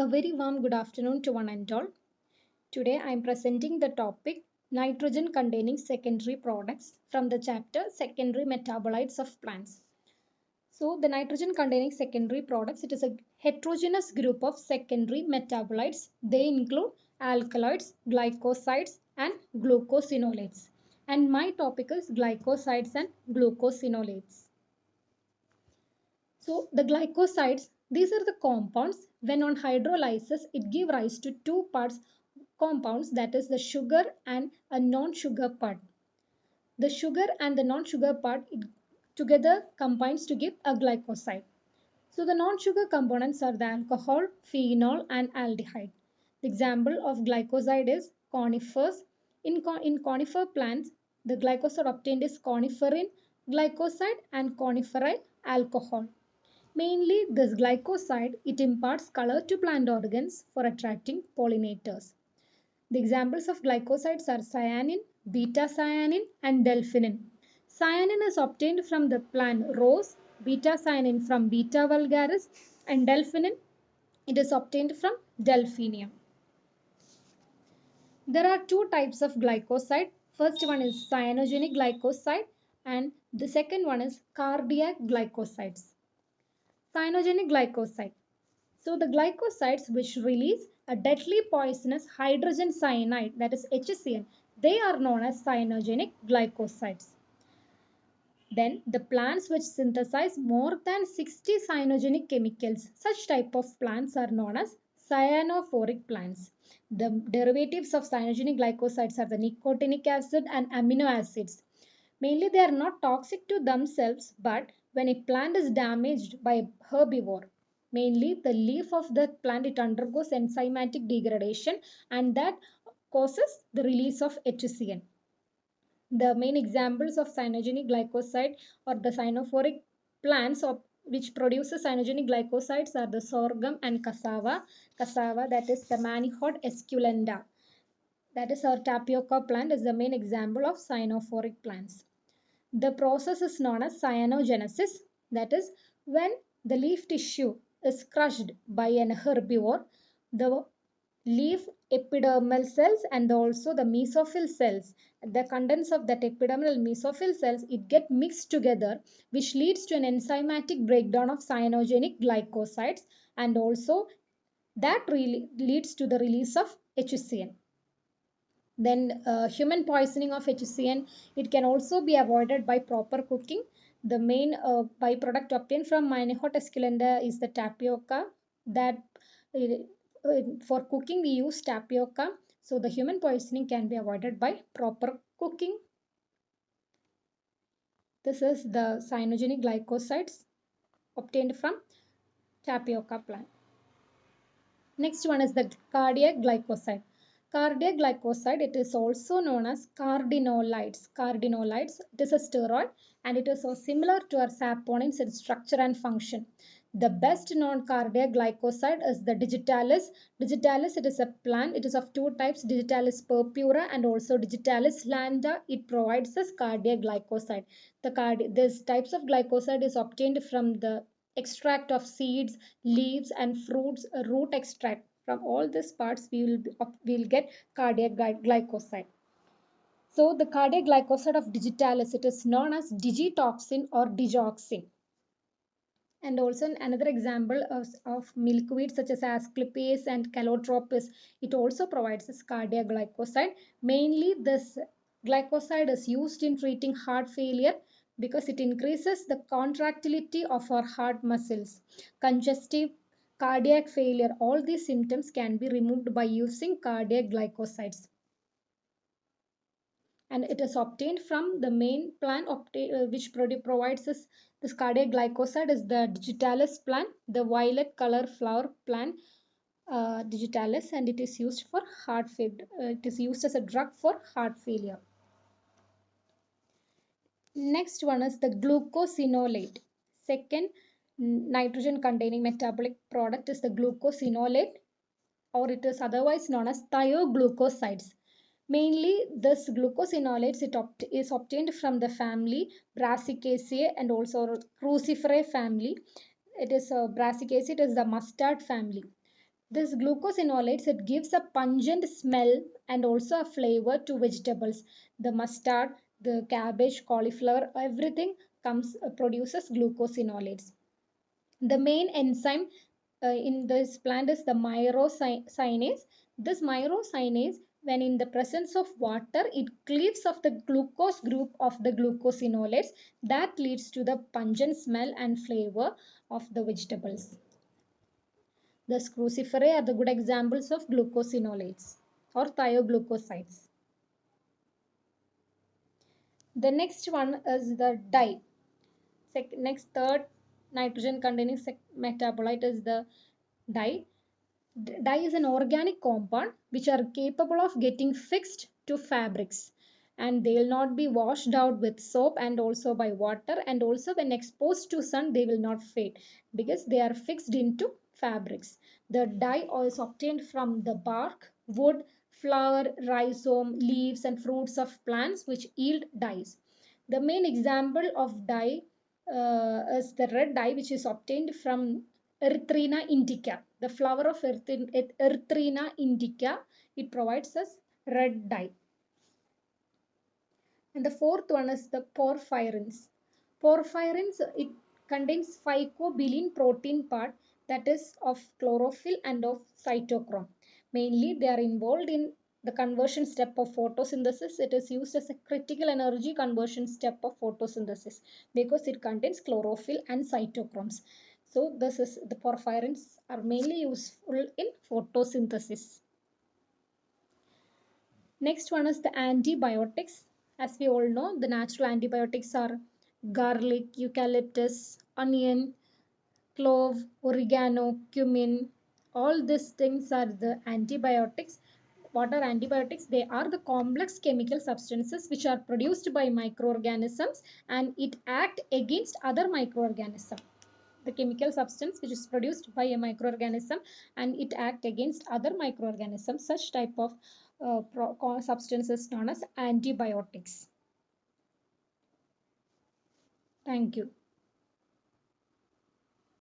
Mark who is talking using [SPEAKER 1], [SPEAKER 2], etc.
[SPEAKER 1] A very warm good afternoon to one and all. Today I am presenting the topic nitrogen containing secondary products from the chapter secondary metabolites of plants. So the nitrogen containing secondary products, it is a heterogeneous group of secondary metabolites. They include alkaloids, glycosides and glucosinolates. And my topic is glycosides and glucosinolates. So the glycosides, these are the compounds. When on hydrolysis, it give rise to two parts compounds, that is the sugar and a non-sugar part. The sugar and the non-sugar part it together combines to give a glycoside. So the non-sugar components are the alcohol, phenol and aldehyde. The example of glycoside is conifers. In conifer plants, the glycoside obtained is coniferin glycoside and coniferyl alcohol. Mainly this glycoside, it imparts color to plant organs for attracting pollinators. The examples of glycosides are cyanin, beta-cyanin and delphinin. Cyanin is obtained from the plant rose, beta-cyanin from Beta vulgaris and delphinin it is obtained from Delphinium. There are two types of glycoside. First one is cyanogenic glycoside and the second one is cardiac glycosides. Cyanogenic glycoside. So the glycosides which release a deadly poisonous hydrogen cyanide, that is HCl, they are known as cyanogenic glycosides. Then the plants which synthesize more than 60 cyanogenic chemicals, such type of plants are known as cyanophoric plants. The derivatives of cyanogenic glycosides are the nicotinic acid and amino acids. Mainly they are not toxic to themselves, but when a plant is damaged by a herbivore, mainly the leaf of the plant, it undergoes enzymatic degradation and that causes the release of HCN. The main examples of cyanogenic glycoside or the cyanophoric plants which produces cyanogenic glycosides are the sorghum and cassava. Cassava, that is the Manihot esculenta. That is our tapioca plant is the main example of cyanophoric plants. The process is known as cyanogenesis. That is when the leaf tissue is crushed by an herbivore, the leaf epidermal cells and also the mesophyll cells, the contents of that epidermal mesophyll cells, it get mixed together, which leads to an enzymatic breakdown of cyanogenic glycosides and also that really leads to the release of HCN. Then human poisoning of HCN, it can also be avoided by proper cooking. The main byproduct obtained from Manihot esculenta is the tapioca. That for cooking we use tapioca. So the human poisoning can be avoided by proper cooking. This is the cyanogenic glycosides obtained from tapioca plant. Next one is the cardiac glycoside. Cardiac glycoside, it is also known as cardenolides. Cardenolides, it is a steroid and it is so similar to our saponins in structure and function. The best known cardiac glycoside is the digitalis. Digitalis, it is a plant. It is of two types, digitalis purpura and also digitalis landa. It provides us cardiac glycoside. These types of glycoside is obtained from the extract of seeds, leaves and fruits, root extract. From all these parts we will get cardiac glycoside. So the cardiac glycoside of digitalis, it is known as digitoxin or digoxin. And also another example of milkweed such as asclepias and calotropis, it also provides us cardiac glycoside. Mainly this glycoside is used in treating heart failure because it increases the contractility of our heart muscles. Congestive cardiac failure, all these symptoms can be removed by using cardiac glycosides. And it is obtained from the main plant which provides us this cardiac glycoside is the digitalis plant, the violet color flower plant digitalis, and it is used for heart failure. It is used as a drug for heart failure. Next one is the glucosinolate. Second nitrogen containing metabolic product is the glucosinolate, or it is otherwise known as thioglucosides. Mainly this glucosinolates is obtained from the family Brassicaceae and also Cruciferae family. It is Brassicaceae, it is the mustard family. This glucosinolates, it gives a pungent smell and also a flavor to vegetables. The mustard, the cabbage, cauliflower, everything produces glucosinolates. The main enzyme in this plant is the myrosinase. This myrosinase, when in the presence of water, it cleaves of the glucose group of the glucosinolates. That leads to the pungent smell and flavor of the vegetables. Thus, cruciferae are the good examples of glucosinolates or thioglucosides. The next one is the dye. Next, third nitrogen containing metabolite is the dye. Dye is an organic compound which are capable of getting fixed to fabrics, and they will not be washed out with soap and also by water, and also when exposed to sun they will not fade because they are fixed into fabrics. The dye is obtained from the bark, wood, flower, rhizome, leaves and fruits of plants which yield dyes. The main example of dye is the red dye which is obtained from Erythrina indica. The flower of Erythrina indica, it provides us red dye. And the fourth one is the porphyrins. Porphyrins, it contains phycobilin protein part that is of chlorophyll and of cytochrome. Mainly they are involved in the conversion step of photosynthesis. It is used as a critical energy conversion step of photosynthesis because it contains chlorophyll and cytochromes. So this is the porphyrins are mainly useful in photosynthesis. Next one is the antibiotics. As we all know, the natural antibiotics are garlic, eucalyptus, onion, clove, oregano, cumin. All these things are the antibiotics. What are antibiotics? They are the complex chemical substances which are produced by microorganisms and it act against other microorganisms. The chemical substance which is produced by a microorganism and it act against other microorganisms. Such type of substances known as antibiotics. Thank you.